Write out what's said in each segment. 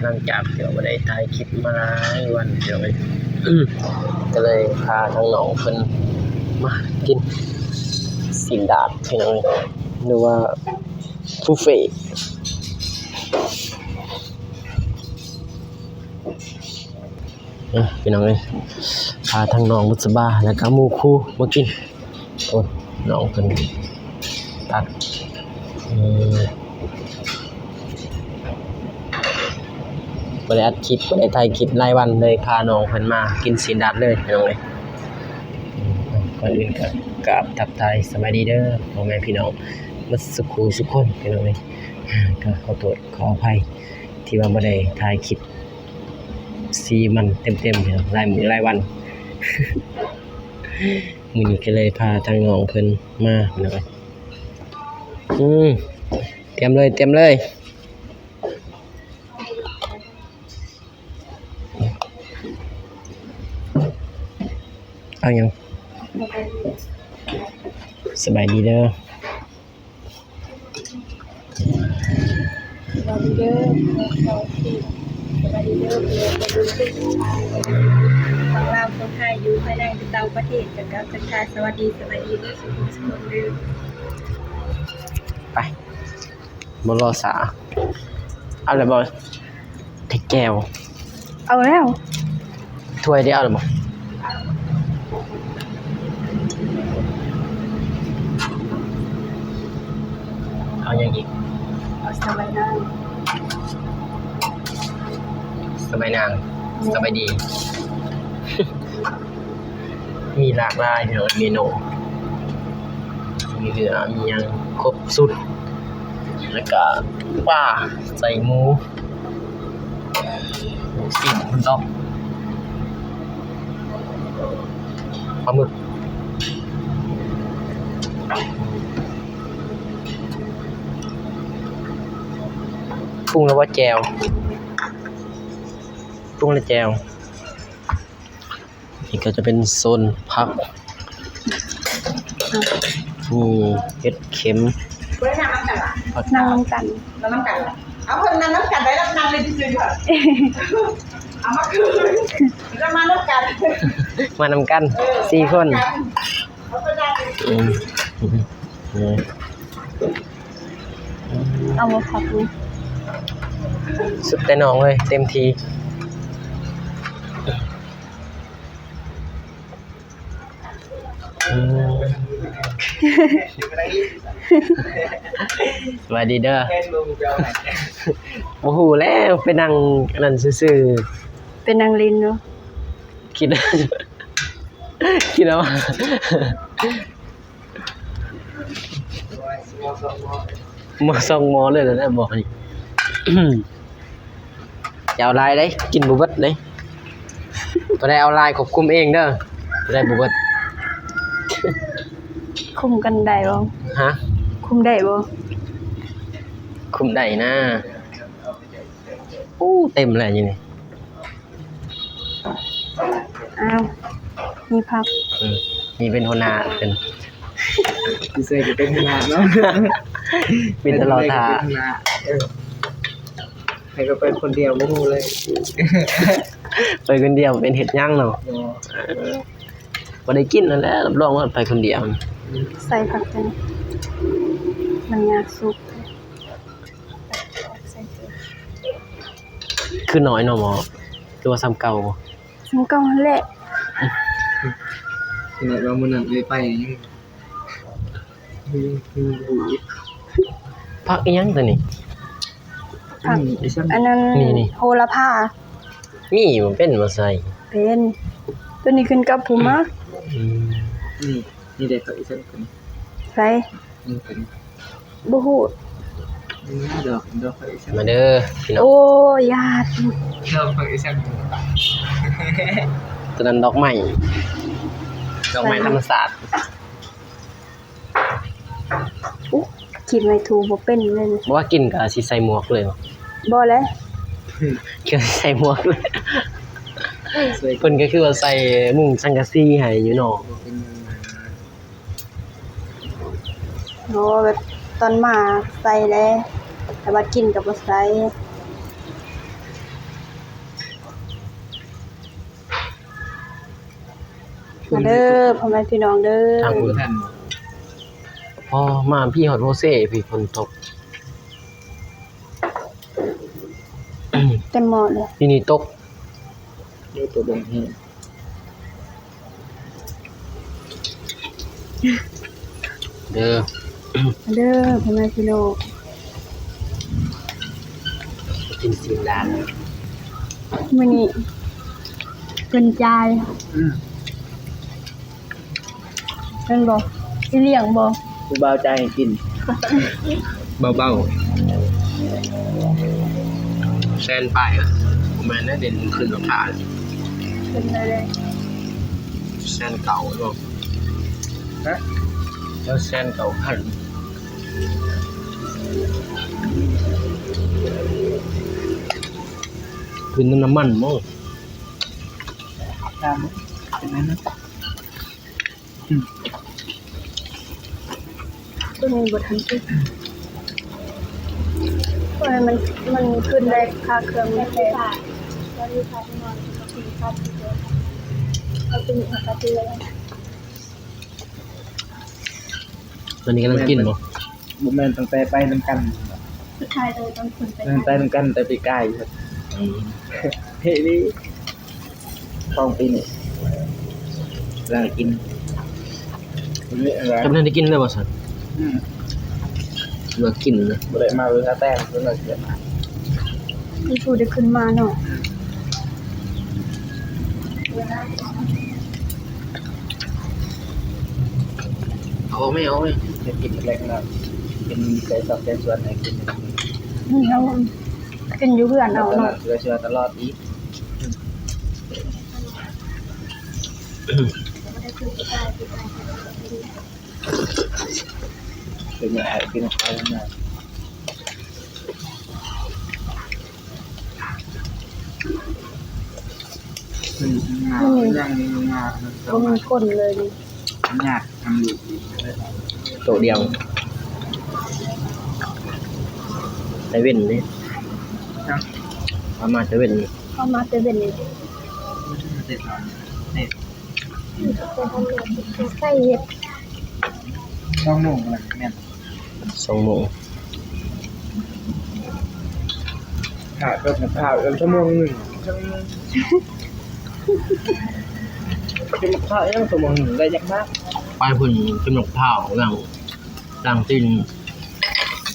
หลังจากเดี๋ยวบ่ได้ถ่ายคลิปมาหลายวันเดี๋ยวก็เลยพาทั้งน้องเพิ่นมากินสินดาดพี่น้องหรือว่าบุฟเฟ่ต์พี่น้องพาทั้งน้องบุษบาแล้วก็หมู่คู่มากินโอ้น้องเพิ่นตัดบ่ได้อัดคลิปบ่ได้ถ่ายคลิปรายวันเลยพาน้องเพิ่นมากินสินดาดเลยพี่น้องก่อนอื่นก็กราบทักทายสวัสดีเด้อพ่อแม่พี่น้องมาสุขทุกคนพี่น้องก็ขอโทษขออภัยที่ว่าบ่ได้ถ่ายคลิป4มันเต็มๆพี่น้องรายมื้อรายวัน มื้อนี้ก็เลยพาทางน้องเพิ่นมาพี่น้องเตรียมเลยเอายังสบายดีเด้อสวัสดีเด้อสวัสดีเด้อของเราคนไทยอยู่ภายในต่างประเทศกับทักทายสวัสดีเด้อสุขสุขเด้อไปบ่รอสาเอาแล้วบ่เทแก้วเอาแล้วถ้วยได้เอาแล้วบ่เอาอย่างอีกเอาสบายนางสบายดี มีหลากหลายเมนูมีเหลือมียังครบสุดแล้วก็ปลาใส่หมูปิ้งดอกปลาหมึกปรุงแล้วว่าแจวปรุงแล้วแจวนี่ก็จะเป็นโซนผักมีเห็ดเข็มบ่ได้นั่งน้ำกันล่ะนั่งน้ำกันเอาเพิ่นนั่งน้ำกันได้แล้วนั่งเลยซื่อๆค่ะเอามาคืนแล้วมาน้ำกันมานำกัน4คนเอามาผัดนี่สุดแต่น้องเลยเต็มทีสวัสดีเด้อโอ้โหแล้วไปนั่งนั่นซื่อๆเป็นนางลินเนาะคิดแล้วหมอส่งหมอเลยนะบอกนี่อย่าเอาลายได้กินบ่เบิดเด้บ่ได้เอาลายควบคุมเองเด้อบ่ได้บ่เบิดคุมกันได้บ่ฮะคุมได้บ่คุมได้นะเต็มเลยอยู่นี่อ้าวมีผักมีเป็นหัวหน้าเป็นพี่เสกเป็นหัวหน้าเนาะเป็นตลอดทางให้ก็ไปคนเดียวบ่ฮู้เลยไปคนเดียวเป็นเฮ็ดหยังเนาะบ่ได้กินนั่นแหละรับรองว่าไปคนเดียวใส่ผักกันมันยากสุกคือน้อยเนาะหมอหรือว่าซ้ำเก่าบ่ซ้ำเก่านั่นแหละขนาดว่ามื้อนั้นเลยไปยังพักอีหยังตัวนี้ผักอันนั้นนี่โหระพามีมันเป็นบ่ใส่เป็นตัวนี้ขึ้นกับผู้มักนี่เด็กเขาอีสันคนใส่บ่ฮู้ดอกเขาอีสันมาเด้อพี่น้องโอ้ญาติดอกเขาอีสันตัวนั้นดอกไม้ธรรมศาสตร์กินไม่ถูกบ่เป็นเลยบ่ว่ากินก็สิใส่หมวกเลยบ่แล้วก็ใส่หมวกเลยเพิ่นก็คือว่าใส่มุ้งสังกะสีให้อยู่เนาะโอ้แบบตอนมาใส่แล้วแต่ว่ากินก็บ่ใส่ เด้อพ่อแม่พี่น้องเด้อ ทางคุณ ท่าน พอมาพี่ฮอดโรเซ่พี่ฝนตก เต็มหม้อเลย ที่นี่ตก เดี๋ยวตัวบงให้ เด้อ เด้อพ่อแม่พี่น้อง กินซีนดาน มื้อนี้เพิ่นจ่าย อืม เพิ่นบ่สิเลี้ยงบ่ ผู้บ่าวใจให้กิน เบาๆแซนไปอ่ะผมแม่นได้เด่นขึ้นราคา เพิ่นเลย แซนเก่าเนาะ ฮะ แล้วแซนเก่าพันขึ้นน้ำมันมั้ง ตามเป็นไงนะ ตัวนี้บ่ทันสิเพราะมันขึ้นได้ค่าเครื่องไม่แพงแล้วมีค่าที่นอนก็คือค่าที่เดียวเอาเป็นปกติเลย ตอนนี้กำลังกินบ่ บ่แม่นตั้งแต่ไปนำกัน สุดท้ายเลยต้องขึ้นไป ตั้งแต่นำกันแต่ปีกายครับเฮ้ยนี่ท้องปีนี่ลางกินนี่อะไร กำลังได้กินเลยบ่สันเลือกกินนะ บ่ได้มาเวลาแต่งเพิ่นเกิดมา ที่ผู้ได้ขึ้นมาเนาะ เอาไม่เอาไม่ จะกินเล็กน้อยกินไก่สับไก่ส่วนให้กิน เรากินอยู่เพื่อนเอาเนาะ เชื่อตลอดอีกเป็นไงกินข้าวมาย่างนี้มา บ่มีคนเลยนี่ ยากทำอยู่ โตะเดียวไอเว่นนี่ ครับ ประมาณไอเว่น เข้ามาเซเว่นนี่ เสร็จแล้วเนี่ย ใส่เห็ด ต้องหนุ่มอะไรเนี่ย 2 โมง ขาดก็ข้าวชั่วโมงหนึ่งกินข้าวยังชั่วโมงหนึ่งได้ยักมาก ไปเพิ่นกินมะพร้าวล้างตีน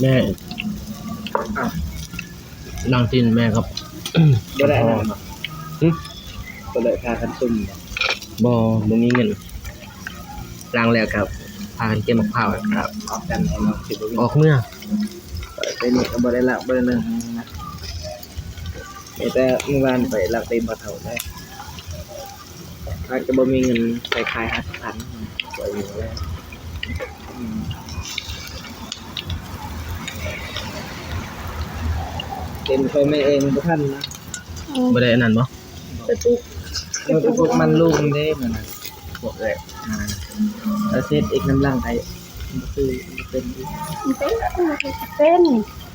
แม่ล้างตีนแม่ครับ บ่ได้นะ หึ บ่ได้พากันซุ่ม บ่มีเงินล้างแล้วครับพากันเก็บมะพร้าวครับ ออกกันให้เราคิด ออกเมื่อ ไปนี่ก็บ่ได้ละบ่ได้นึงนะแต่เมื่อวานไปลักเต็มบ่เท่าได้ถ้าจะบ่มีเงินไปขาย50,000ก็อยู่แล้วเป็นพ่อแม่เองบ่ทันนะ บ่ได้อันนั้นบ่ กระตุก พวกมันลูกมันได้เหมือนกันพวกเลยแล้วเซตอีกน้ำลังไทยคือเป็น เป็น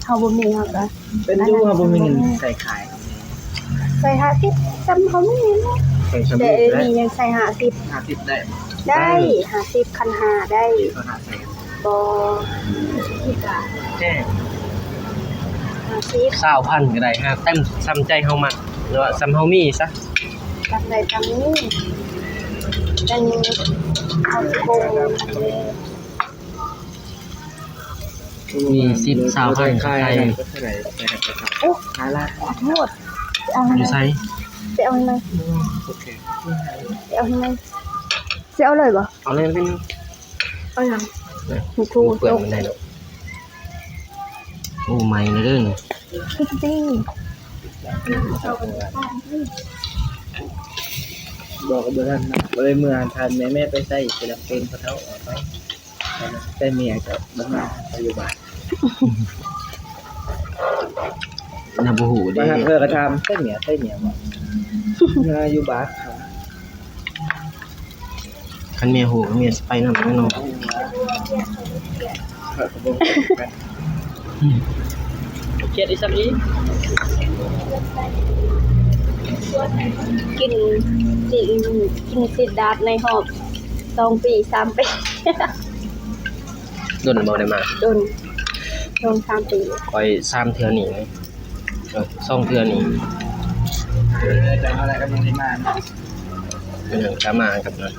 เฮาบ่มีเฮาก็ เป็นยูครับผมมีเงินใส่ขายครับ ใส่50จำเขาไม่มีเนาะ ใส่ชม แต่ พูได้ นี่ยังใส่50 50ได้ ได้50คัน5ได้ ก็หาใส่ บ่ที่กะ แค่ 50 20,000ก็ได้ฮะเต็มซ้ำใจเฮามักหรือว่าซ้ำเฮามีซะ จำได้จำนี้เป็นเอาโกง มี10 20,000 ขาย ใส่ ก็เท่าไหร่ใส่ครับ โอ้ ขายละ ขอโทษไปเอาให้ อยู่ ไหม ไส ไปเอาให้ไหม โอเค ไปเอาให้ไหมจะเอาเลยบ่ เอาเลยเป็น เอาหยัง นะ มีทู เปื่อยมันได้ดอกโอ้ใหม่เลยเด้อ คิดสิ บอกกับเพื่อนนะเลยเมื่อทานแม่ไปใส่ไปรับเกณฑ์เขาเท่าไปใส่เมียกับบ้านไปอยู่บ้าน น่าบ่ฮู้ มา เด้ ทำเพื่อกระทำใส่เมียบ่อยู่บ้าน คันเมียฮู้เมียสิไปนำเนาะ เขียดอีสักอี กินสิดาดในหอบ 2 ปี 3 ปี โดนบ่ได้มา โดน3 ปี คอย3เทื่อนี่2เทื่อนี่ แต่อะไรก็ยังได้มา ก็มากับนั้น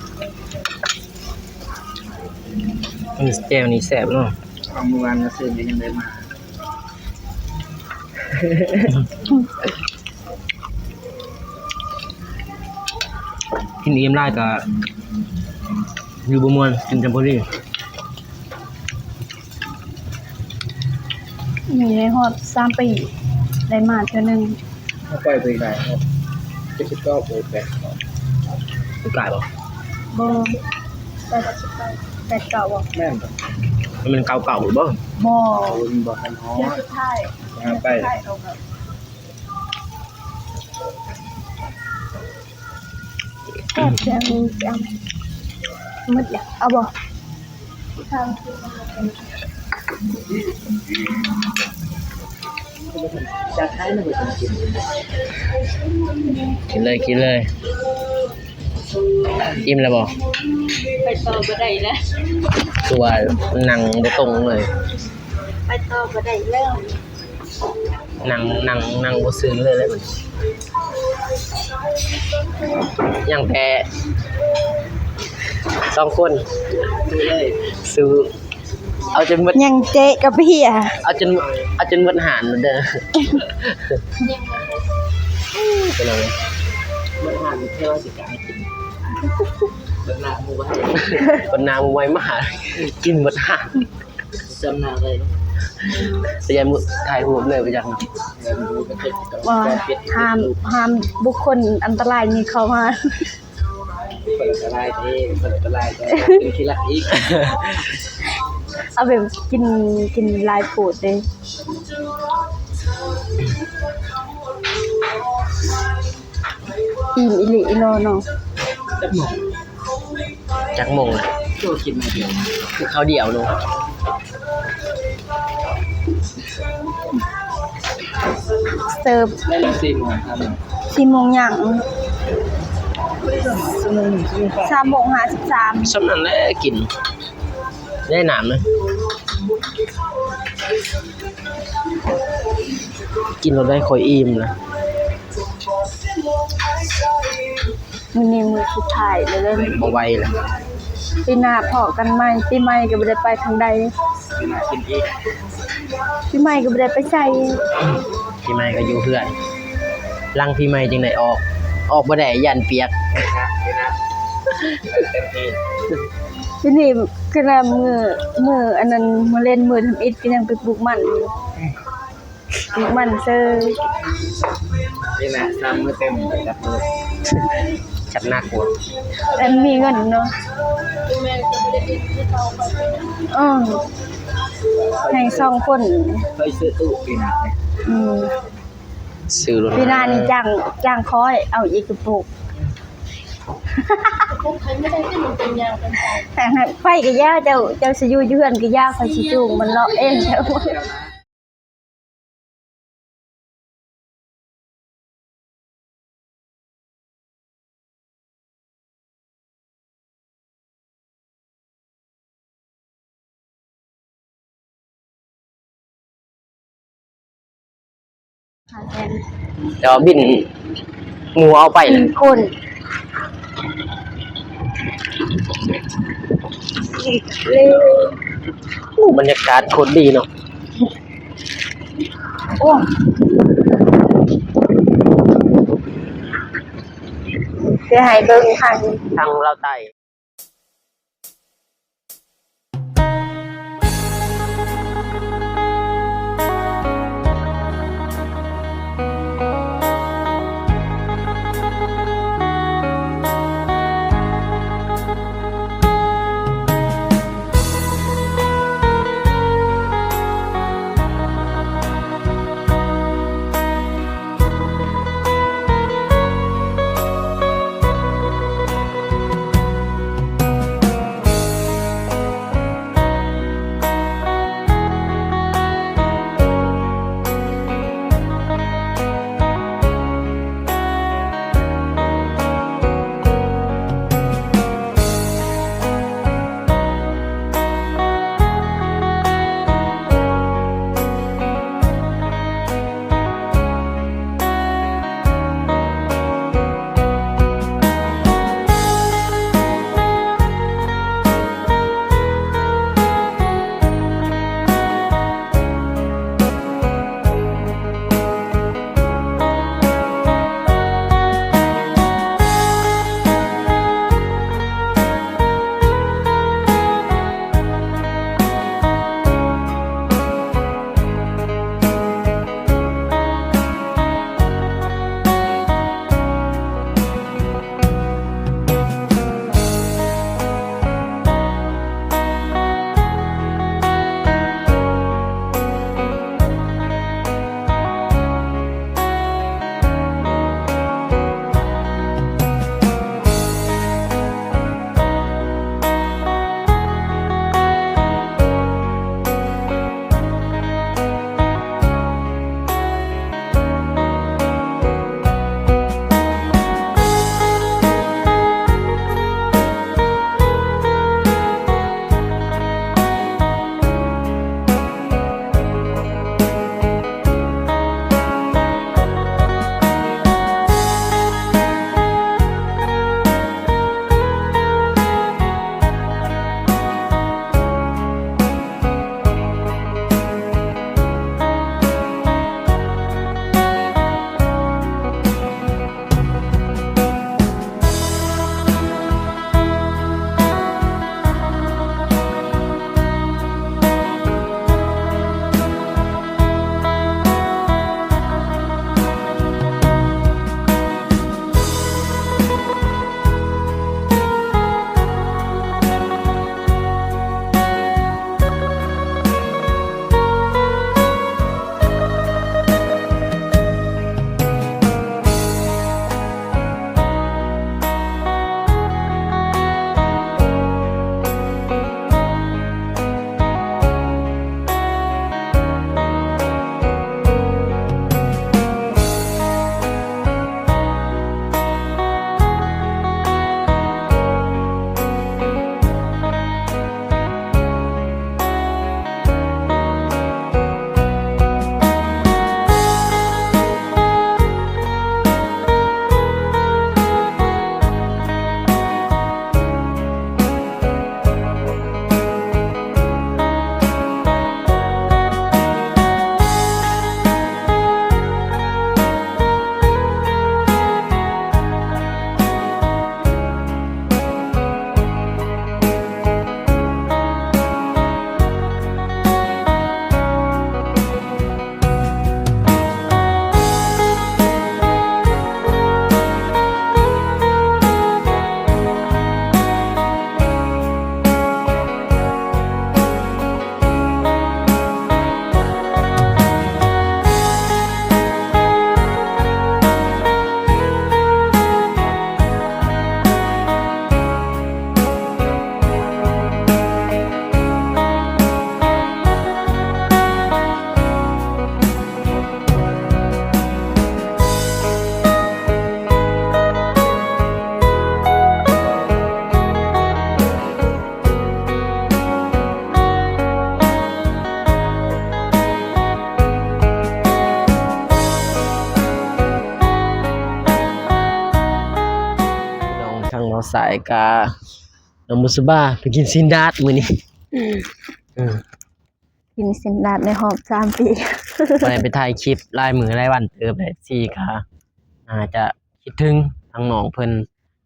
นี่แจ่วนี่แซ่บเนาะ ของเมื่อวานก็ซื้อยังได้มา กินอิ่มหลายก็อยู่บ่ม่วนกินจังพอดี มีได้ฮอด3 ปีได้มาเทื่อหนึง ถ้าปล่อยไปได้ครับจะคิดก็ไปแปะ คือกายบ่ บ่แต่เก่าบ่ แม่น มันเก่าๆบ่ บ่ คุณบอกทันฮ้อ เทื่อสุดท้าย ไป เอาแบบ แอบจะมีจำมืดอยากเอาบ่ทางที่มันเป็น จะท้ายหนึ่งไปกิน กินเลยอิ่มแล้วบ่ ไปต่อบ่ได้แล้ว ตัวนั่งบ่ตรงเลย ไปต่อบ่ได้แล้ว นั่งบ่ซื่อเลยมันยังแพ้2คน เลย ซื้อเอาจนหมด ยังเจ๊กับพี่อ่ะ เอาจนหมดหารเด้อเป็นไง มันหันเที่ยวสิกายกินมันหนาหมูไว้ คนนาไวมากกินหมดหาร จำหนาเลย แต่ยังถ่ายรูปเลยไปจัง เงินรู้ก็เป็นกับ ว่า เป็ด ห้ามบุคคลอันตรายนี้เข้ามา เปิดอะไรเองเปิดอะไรก็เป็นที่รักอีก เอาแบบกินลายปูดเลยอิ่มอิลิอิโนเนาะ จะหมด จักมงเลย ตัวกินมาเดียว คือข้าวเดียวลง เสิร์ฟ ได้แล้ว4 โมงครับ 4 โมงหยัง ชั่วโมง1 ชั่วโมง 3 โมง 53 สำนั้นแหละกินได้หนามไหมกินเราได้ค่อยอิ่มนะ มื้อนี้มื้อสุดท้ายเลยเด้อ บ่ไหวเลย ปีหน้าพอกันใหม่ปีใหม่ก็บ่ได้ไปทางใด กินมากินอีก ปีใหม่ก็บ่ได้ไปใส่ พี่ไม้ก็อยู่เพื่อนลังพี่ไม้จังได๋ออกบ่ได้ยันเปียก นะเต็มที่ ทีนี้คือว่ามื้ออันนั้นมื้อเล่นมื้อทำอิฐก็ยังไปปลูกมันอยู่ปลูกมันเซอ นี่นะ3 มื้อเต็มจับมือ จัดหนักกว่า แต่มีเงินเนาะให้2 คน เคยซื้อตู้ปีหน้าเนี่ย อืม ซื้อรถ ปีหน้านี่จ้างคอยเอาอีกกระปุกแต่ไฟก็ยาเจ้าสิอยู่เฮือนก็ยาคอยสิจูงมันเลาะเองเจ้าหาแทน เดี๋ยวบินหมูเอาไปเลย คน บรรยากาศโคตรดีเนาะ โอ้เสียหายเบิ่งทาง ทางเราวใต้ สายกาน้องบุษบาไปกินซินดาดมื้อนี้อืม กินสินดาดในหอบ3 ปี บ่ได้ไปถ่ายคลิปรายมื้อรายวันเติบได้ซี่กาอาจจะคิดถึงทางน้องเพิ่น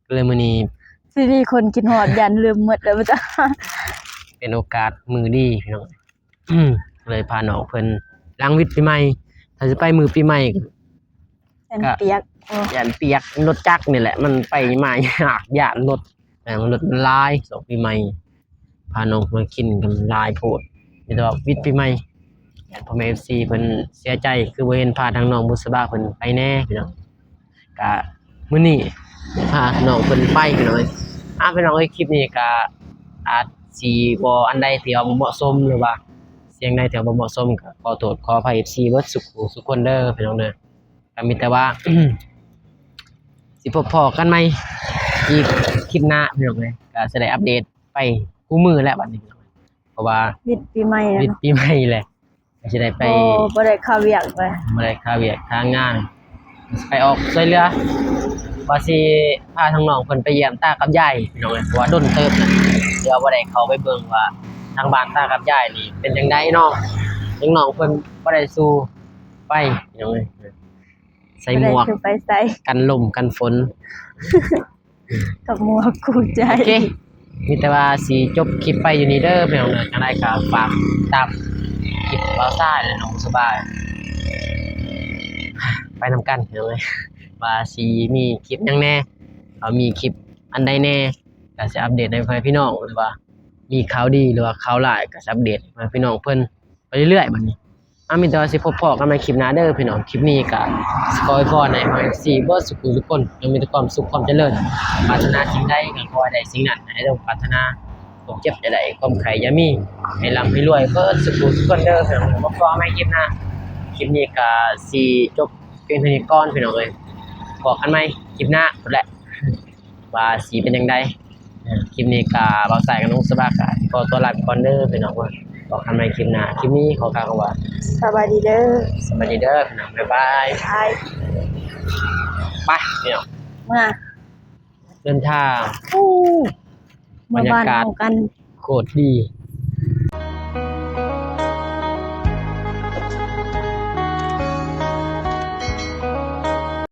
ก็เลยมื้อนี้ ซีรีส์คนกินหอดยันลืมหมดแล้วจ้ะ เป็นโอกาสมือดีพี่น้องเลยพาน้องเพิ่นล้างวิทย์ปีใหม่ถ้าจะไปมือปีใหม่ ยันเปียกโอ้ ย่านเปียกรถจักรนี่แหละ มันไปมายากย่านรถรถมันลายสองปีใหม่พาน้องมากินกันลายโพดมีแต่ว่าวิทย์ปีใหม่ย่านพ่อแม่ FC เพิ่นเสียใจคือบ่เห็นพาทางน้องบุษบาเพิ่นไปแน่พี่น้องก็มื้อนี้พาน้องเพิ่นไปพี่น้องพี่น้องคลิปนี้ก็อาจสิบ่อันใดที่ว่าบ่เหมาะสมหรือว่าเสียงใดที่ว่าบ่เหมาะสมก็ขอโทษขออภัย FC เบิดทุกคนเด้อพี่น้องเด้อก็มีแต่ว่า สิพบพอกันไหมอีกคลิปหน้าพี่น้องเลยก็จะได้อัปเดตไปคู่มือแล้วบัดนี้พี่น้องเพราะว่า วิดปีใหม่ วิ นะ ดปีใหม่แหละก็จะได้ไป โอ้บ่ได้เข้าเวียกไป บ่ได้ค่าเวียกค่างานไปออกช่วยเหลือว่าสิพาทางน้องเพิ่นไปเยี่ยมตากับยายพี่น้องเอ้ยเพราะว่าดนเติบนะเดี๋ยวบ่ได้เข้าไปเบิ่งว่าทางบ้านตากับยายนี่เป็นจังไดเนาะยังน้องเพิ่นบ่ได้สู้ไปพี่น้องเอ้ยใส่หมวก บ่ได้คือไปใส่ กันลมกันฝน กับหมวกคู่ใจ โอเค มีแต่ว่าสีจบคลิปไปอยู่นี่เด้อพี่น้องเด้อจังได๋ก็ฝากตามคลิปเบาซ่าและน้องสบาย ไปนำกันพี่น้องเอ้ยว่าสิมีคลิปหยังแน่มีคลิปอันใดแน่ก็สิอัปเดตให้พ่อพี่น้องหรือว่ามีข่าวดีหรือว่าข่าวร้ายก็สิอัปเดตให้พ่อพี่น้องเพิ่นไปเรื่อยๆบัดนี้มีแต่ว่าสิพบพ้อกันในคลิปหน้าเด้อพี่น้องคลิปนี้ก็ขอให้พรให้พ่อ FC เบิดสุขทุกคนจงมีแต่ความสุขความเจริญปรารถนาสิ่งใดก็ขอให้ได้สิ่งนั้นให้เราปรารถนาความเจ็บอย่าได้ความไข้อย่ามีให้ร่ำให้รวยเบิดสุขทุกคนเด้อพี่น้องบ่พอไม่คลิปหน้าคลิปนี้ก็สิจบเพียงเท่านี้ก่อนพี่น้องเอ้ยบอกกันใหม่คลิปหน้าพุ่นแหละว่าสิเป็นจังไดคลิปนี้ก็บ่าวสายกับน้องสบายก็ขอตัวลาไปก่อนเด้อพี่น้องว่าบอกกันใหม่คลิปหน้าคลิปนี้ขอกล่าวคำว่า สบายดีเด้อ สวัสดีเด้อพี่น้องบ๊ายบาย ไป ไปพี่น้อง เมื่อ เดินทาง เมื่อบ้านเฮากัน โคตรดี